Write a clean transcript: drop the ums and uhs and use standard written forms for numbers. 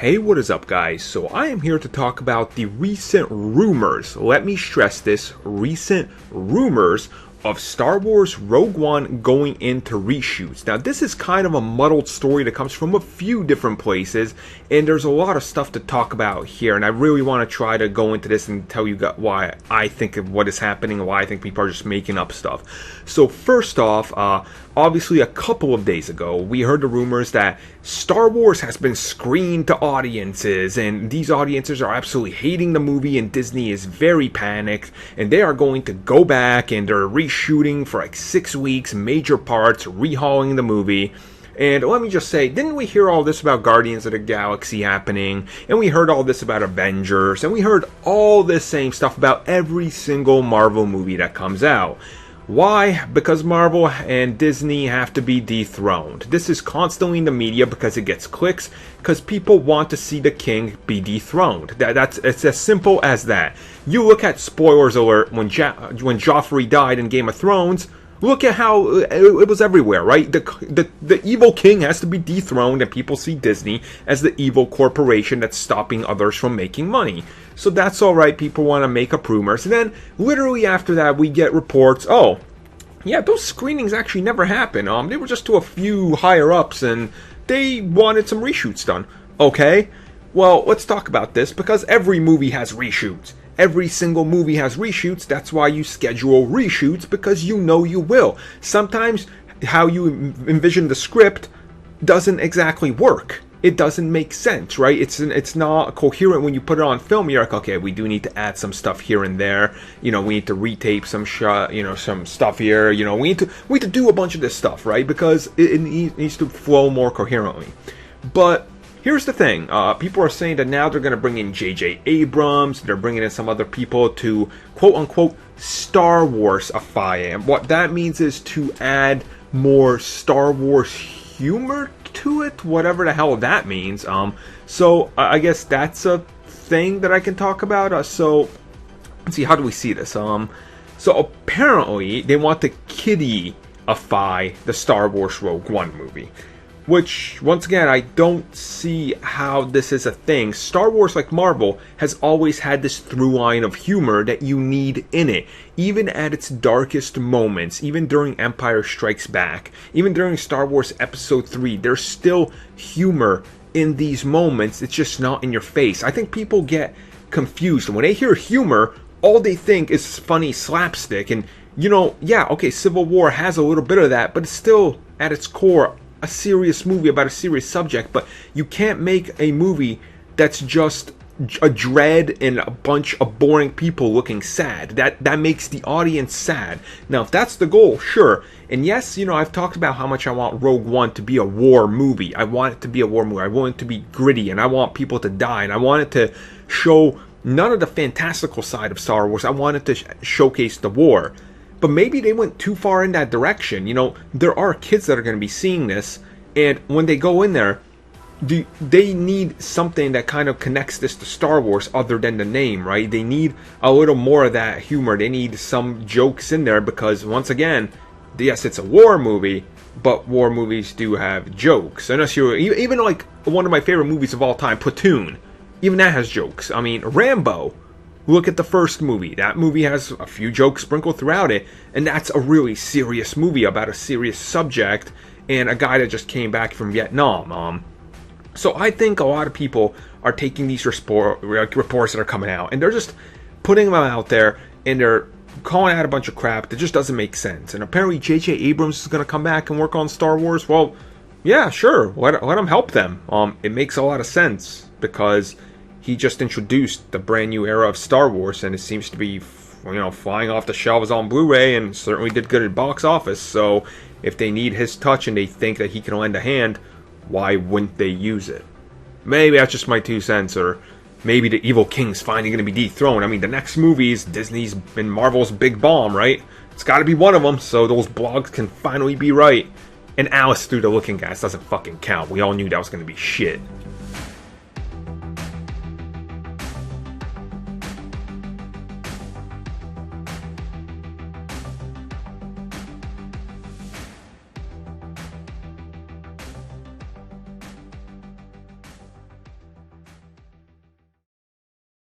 Hey, what is up, guys? So I am here to talk about the recent rumors, let me stress this, recent rumors of Star Wars Rogue One going into reshoots. Now, this is kind of a muddled story that comes from a few different places, and there's a lot of stuff to talk about here, and I really want to try to go into this and tell you why I think of what is happening and why I think people are just making up stuff. So first off, obviously a couple of days ago, we heard the rumors that Star Wars has been screened to audiences, and these audiences are absolutely hating the movie, and Disney is very panicked, and they are going to go back and they're reshooting for like 6 weeks, major parts, rehauling the movie. And let me just say, didn't we hear all this about Guardians of the Galaxy happening? And we heard all this about Avengers, and we heard all this same stuff about every single Marvel movie that comes out. Why? Because Marvel and Disney have to be dethroned. This is constantly in the media because it gets clicks, because people want to see the king be dethroned. It's as simple as that. You look at, spoilers alert, when Joffrey died in Game of Thrones, look at how it was everywhere, right? The evil king has to be dethroned, and people see Disney as the evil corporation that's stopping others from making money. So that's alright, people want to make up rumors. And then, literally after that, we get reports, oh, yeah, those screenings actually never happened. They were just to a few higher-ups, and they wanted some reshoots done. Okay, well, let's talk about this, because every movie has reshoots. Every single movie has reshoots. That's why you schedule reshoots, because you know you will. Sometimes how you envision the script doesn't exactly work. It doesn't make sense, right? It's not coherent when you put it on film. You're like, okay, we do need to add some stuff here and there. You know, we need to retape some some stuff here. You know, we need to do a bunch of this stuff, right? Because it needs to flow more coherently. But here's the thing. People are saying that now they're going to bring in J.J. Abrams. They're bringing in some other people to, quote-unquote, Star Wars-ify it. And what that means is to add more Star Wars humor to it, whatever the hell that means. So I guess that's a thing that I can talk about. So let's see, how do we see this? So apparently they want to kiddie-ify the Star Wars Rogue One movie. Which, once again, I don't see how this is a thing. Star Wars, like Marvel, has always had this through line of humor that you need in it. Even at its darkest moments, even during Empire Strikes Back, even during Star Wars Episode 3, there's still humor in these moments. It's just not in your face. I think people get confused. When they hear humor, all they think is funny slapstick. And, you know, yeah, okay, Civil War has a little bit of that, but it's still, at its core, a serious movie about a serious subject. But you can't make a movie that's just a dread and a bunch of boring people looking sad. That makes the audience sad. Now, if that's the goal, sure. And yes, you know, I've talked about how much I want Rogue One to be a war movie. I want it to be a war movie. I want it to be gritty, and I want people to die, and I want it to show none of the fantastical side of Star Wars. I want it to showcase the war. But maybe they went too far in that direction. You know, there are kids that are going to be seeing this, and when they go in there, they need something that kind of connects this to Star Wars other than the name, right? They need a little more of that humor. They need some jokes in there because, once again, yes, it's a war movie, but war movies do have jokes. Unless you're, even like one of my favorite movies of all time, Platoon, even that has jokes. I mean, Rambo. Look at the first movie. That movie has a few jokes sprinkled throughout it, and that's a really serious movie about a serious subject and a guy that just came back from Vietnam. So I think a lot of people are taking these reports that are coming out, and they're just putting them out there, and they're calling out a bunch of crap that just doesn't make sense. And apparently J.J. Abrams is going to come back and work on Star Wars. Well, yeah, sure. Let them help them. It makes a lot of sense because he just introduced the brand new era of Star Wars, and it seems to be, you know, flying off the shelves on Blu-ray, and certainly did good at box office. So if they need his touch and they think that he can lend a hand, why wouldn't they use it? Maybe that's just my 2 cents, or maybe the evil king's finally going to be dethroned. I mean, the next movie is Disney's and Marvel's big bomb, right? It's got to be one of them, so those blogs can finally be right. And Alice Through the Looking Glass doesn't fucking count. We all knew that was going to be shit.